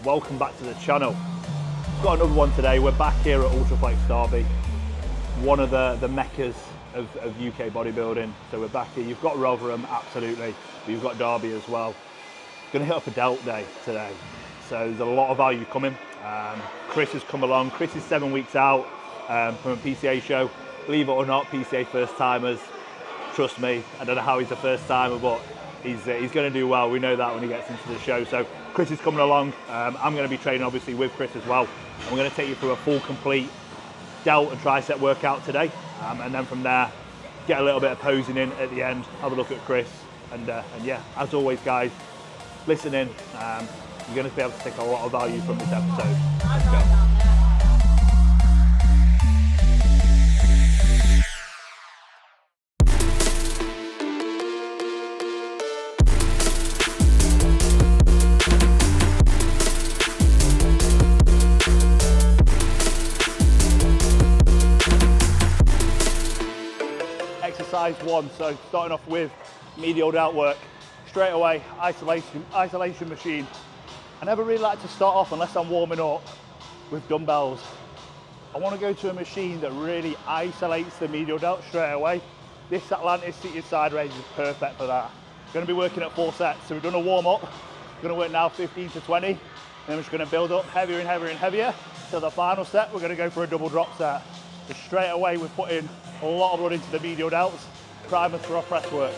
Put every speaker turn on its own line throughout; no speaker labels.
welcome back to the channel. Got another one today. We're back here at Ultraflex Derby, one of the meccas of UK bodybuilding. So we're back here. You've got Rotherham, absolutely, but you've got Derby as well. Going to hit up a delt day today, so there's a lot of value coming. Chris has come along. Chris is 7 weeks out from a PCA show. Believe it or not, PCA first timers, trust me, I don't know how he's a first timer, but he's going to do well. We know that when he gets into the show. So Chris is coming along. I'm going to be training obviously with Chris as well. And we're going to take you through a full complete delt and tricep workout today. And then from there, get a little bit of posing in at the end, have a look at Chris. And yeah, as always guys, listen in. You're going to be able to take a lot of value from this episode. Let's go. Exercise 1, so starting off with medial delt work. Straight away, isolation machine. I never really like to start off unless I'm warming up with dumbbells. I want to go to a machine that really isolates the medial delt straight away. This Atlantis seated side raise is perfect for that. Going to be working at 4 sets, so we've done a warm up. We're going to work now 15 to 20, and then we're just going to build up heavier and heavier and heavier. So the final set, we're going to go for a double drop set. So straight away, we're putting a lot of blood into the medial delts, primers for our press work.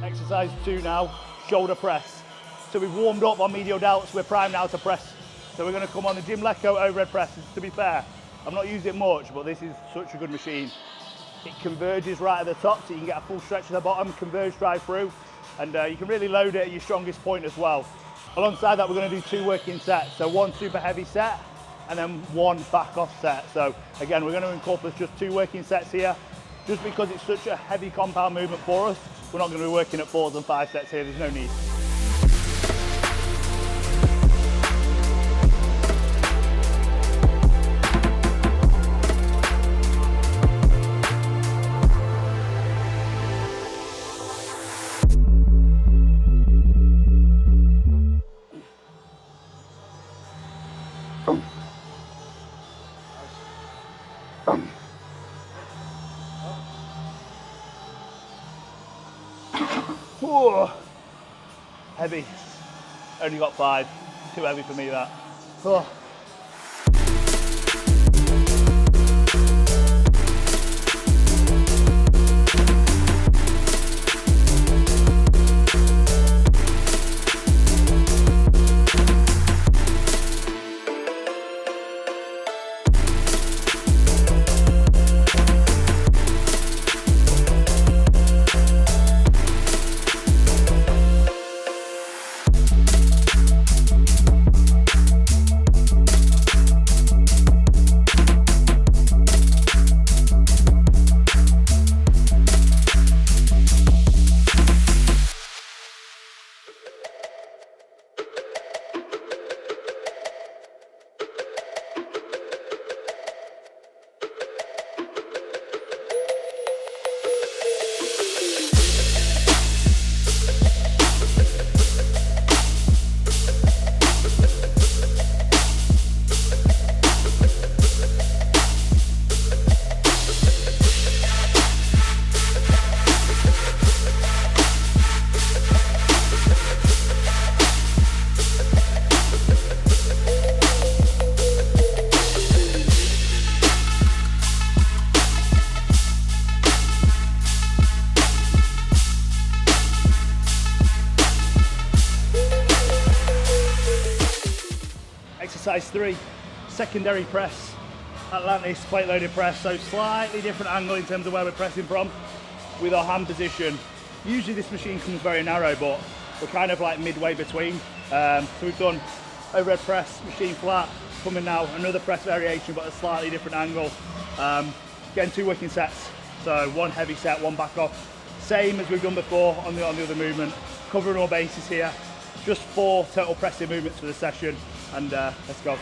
Exercise 2 now, shoulder press. So we've warmed up on medial delts, we're primed now to press. So we're going to come on the Jim Lecco overhead presses. To be fair, I've not used it much, but this is such a good machine. It converges right at the top, so you can get a full stretch at the bottom, converge drive through, and you can really load it at your strongest point as well. Alongside that, we're going to do 2 working sets. So 1 super heavy set, and then 1 back off set. So again, we're going to incorporate just 2 working sets here, just because it's such a heavy compound movement for us. We're not going to be working at 4s and 5 sets here, there's no need. Whoa. Heavy, only got 5, too heavy for me that. Oh. Exercise 3, secondary press, Atlantis plate loaded press, so slightly different angle in terms of where we're pressing from with our hand position. Usually this machine comes very narrow, but we're kind of like midway between. So we've done overhead press, machine flat, coming now, another press variation but a slightly different angle. Getting 2 working sets, so 1 heavy set, 1 back off. Same as we've done before on the other movement, covering all bases here. Just 4 total pressing movements for the session, and let's go.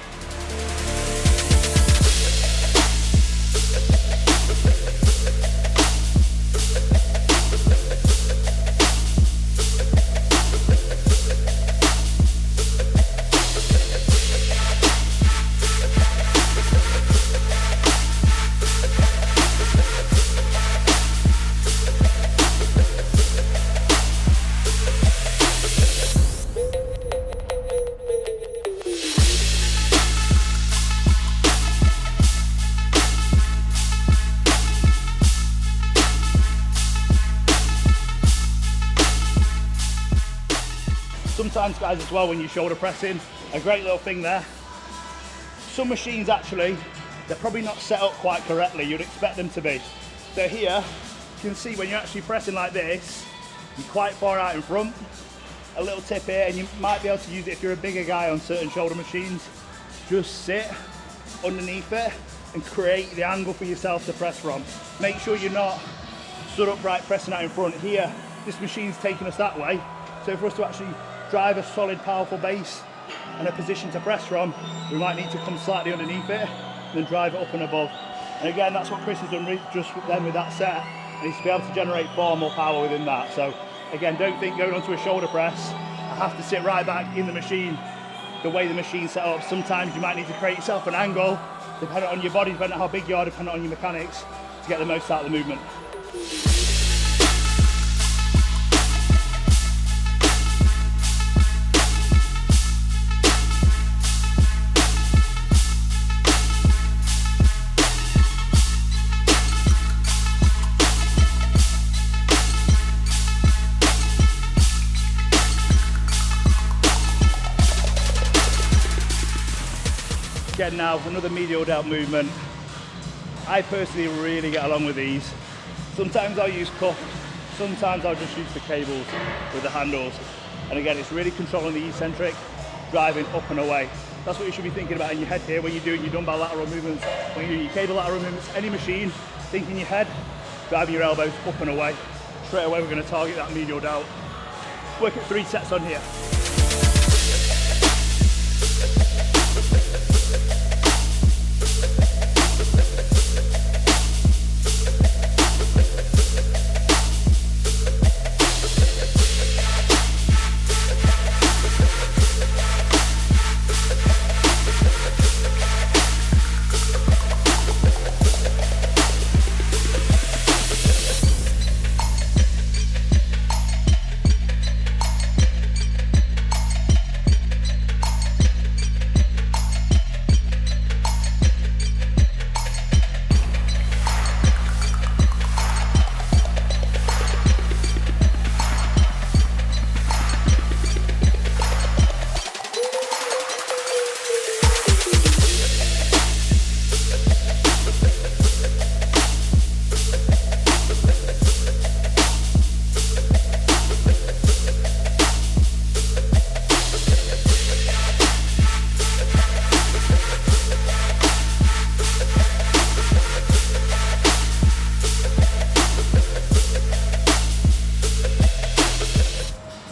Sometimes, guys, as well, when you're shoulder pressing, a great little thing there. Some machines actually, they're probably not set up quite correctly. You'd expect them to be. So here, you can see when you're actually pressing like this, you're quite far out in front. A little tip here, and you might be able to use it if you're a bigger guy on certain shoulder machines. Just sit underneath it and create the angle for yourself to press from. Make sure you're not stood upright pressing out in front. Here, this machine's taking us that way. So for us to actually drive a solid, powerful base and a position to press from, we might need to come slightly underneath it and then drive it up and above. And again, that's what Chris has done just then with that set, and he's to be able to generate far more power within that. So again, don't think going onto a shoulder press, I have to sit right back in the machine the way the machine's set up. Sometimes you might need to create yourself an angle, depending on your body, depending on how big you are, depending on your mechanics, to get the most out of the movement. Again now, another medial delt movement. I personally really get along with these. Sometimes I'll use cuff, sometimes I'll just use the cables with the handles. And again, it's really controlling the eccentric, driving up and away. That's what you should be thinking about in your head here when you're doing your dumbbell lateral movements, when you're doing your cable lateral movements, any machine, think in your head, driving your elbows up and away. Straight away, we're going to target that medial delt. Work at 3 sets on here.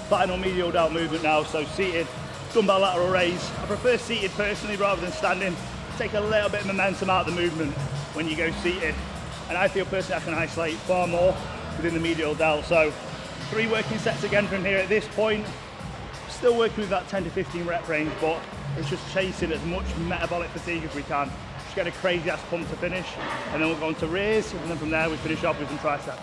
Final medial delt movement now, so seated, dumbbell lateral raise. I prefer seated personally rather than standing. Take a little bit of momentum out of the movement when you go seated. And I feel personally I can isolate far more within the medial delt. So 3 working sets again from here at this point. Still working with that 10 to 15 rep range, but it's just chasing as much metabolic fatigue as we can. Just get a crazy ass pump to finish, and then we'll go on to rears, and then from there we finish off with some triceps.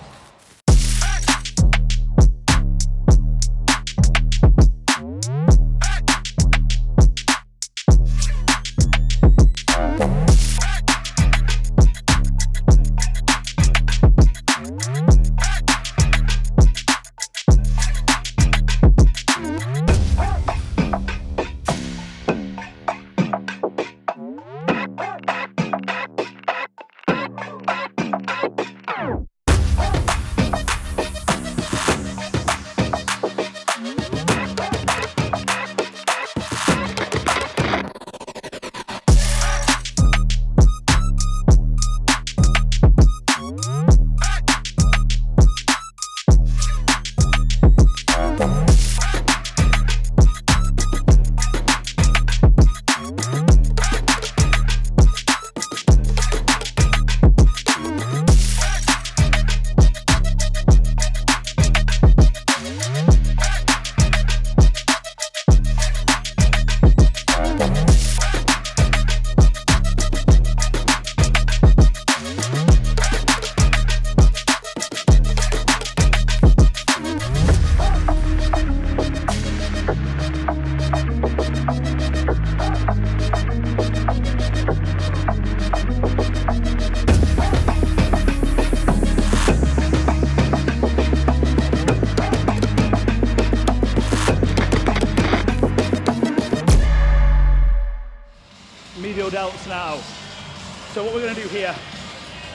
So what we're going to do here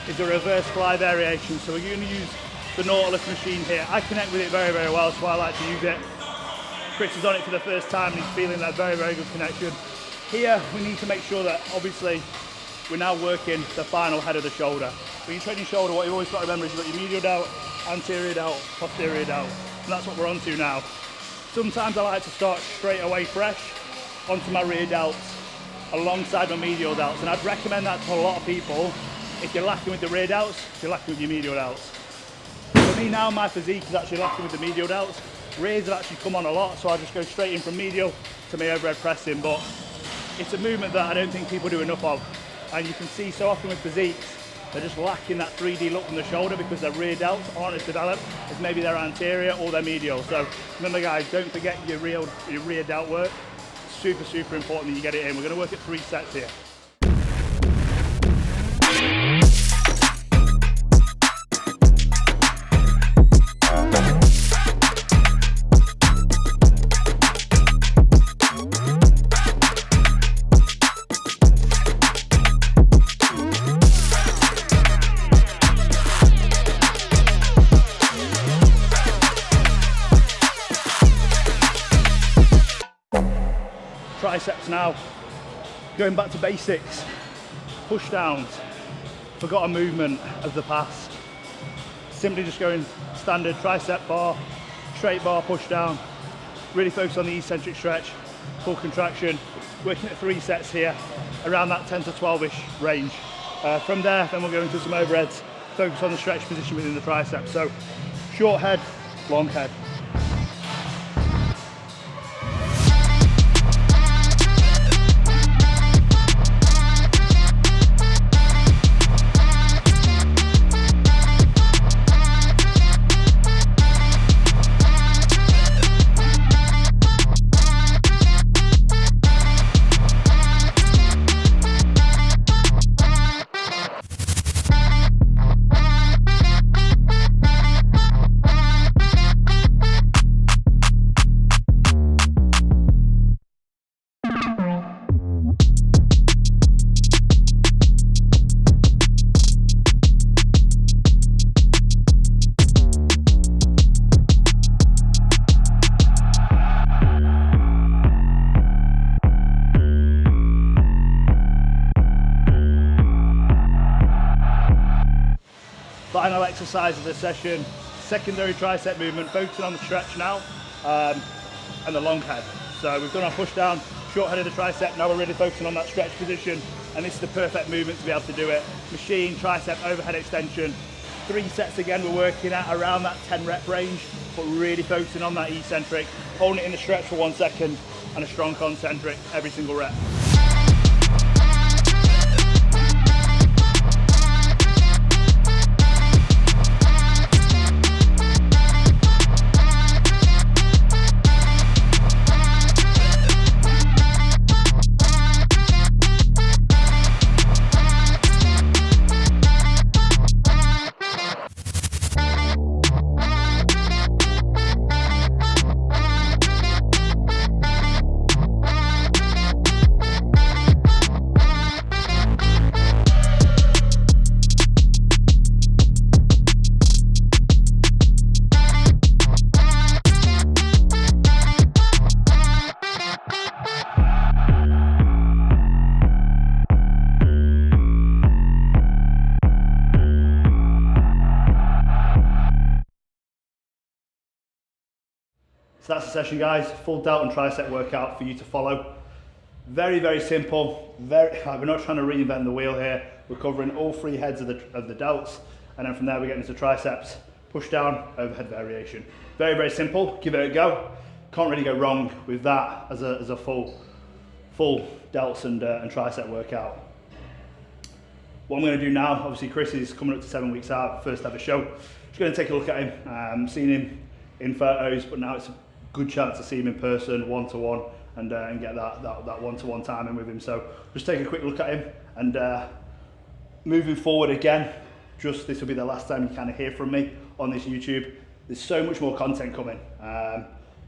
is a reverse fly variation. So we're going to use the Nautilus machine here. I connect with it very, very well, so I like to use it. Chris is on it for the first time and he's feeling that very, very good connection. Here we need to make sure that obviously we're now working the final head of the shoulder. When you're training shoulder, what you've always got to remember is you've got your medial delt, anterior delt, posterior delt, and that's what we're on to now. Sometimes I like to start straight away fresh onto my rear delts alongside my medial delts, and I'd recommend that to a lot of people if you're lacking with the rear delts, if you're lacking with your medial delts. For me now, my physique is actually lacking with the medial delts. Rears have actually come on a lot, so I just go straight in from medial to my overhead pressing, but it's a movement that I don't think people do enough of. And you can see so often with physiques, they're just lacking that 3D look from the shoulder because their rear delts aren't as developed as maybe their anterior or their medial. So remember guys, don't forget your rear delt work. Super, super important that you get it in. We're going to work at 3 sets here. Triceps now, going back to basics, push downs, forgot a movement of the past. Simply just going standard tricep bar, straight bar, push down, really focus on the eccentric stretch, full contraction, working at 3 sets here, around that 10 to 12-ish range. From there, then we'll go into some overheads, focus on the stretch position within the triceps. So short head, long head. Final exercise of the session, secondary tricep movement, focusing on the stretch now and the long head. So we've done our push down, short head of the tricep, now we're really focusing on that stretch position, and this is the perfect movement to be able to do it. Machine, tricep, overhead extension. 3 sets again, we're working at around that 10 rep range, but really focusing on that eccentric, holding it in the stretch for 1 second, and a strong concentric every single rep. So that's the session guys, full delt and tricep workout for you to follow. Very, very simple, we're not trying to reinvent the wheel here. We're covering all 3 heads of the delts, and then from there we get into triceps, push down, overhead variation. Very, very simple, give it a go. Can't really go wrong with that as a full delts and tricep workout. What I'm going to do now, obviously Chris is coming up to 7 weeks out, first ever show. Just going to take a look at him, seen him in photos, but now it's a good chance to see him in person, one-to-one, and get that one-to-one time in with him. So just take a quick look at him, and moving forward again, just this will be the last time you kind of hear from me on this YouTube. There's so much more content coming.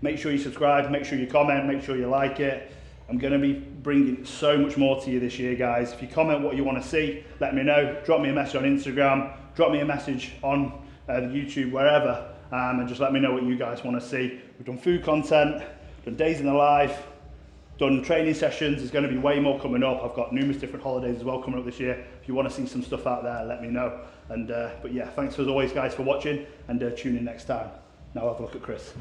Make sure you subscribe, make sure you comment, make sure you like it. I'm going to be bringing so much more to you this year, guys. If you comment what you want to see, let me know. Drop me a message on Instagram, drop me a message on YouTube, wherever, and just let me know what you guys want to see. We've done food content, done days in the life, done training sessions. There's going to be way more coming up. I've got numerous different holidays as well coming up this year. If you want to see some stuff out there, let me know. And but yeah, thanks as always, guys, for watching, and tune in next time. Now have a look at Chris.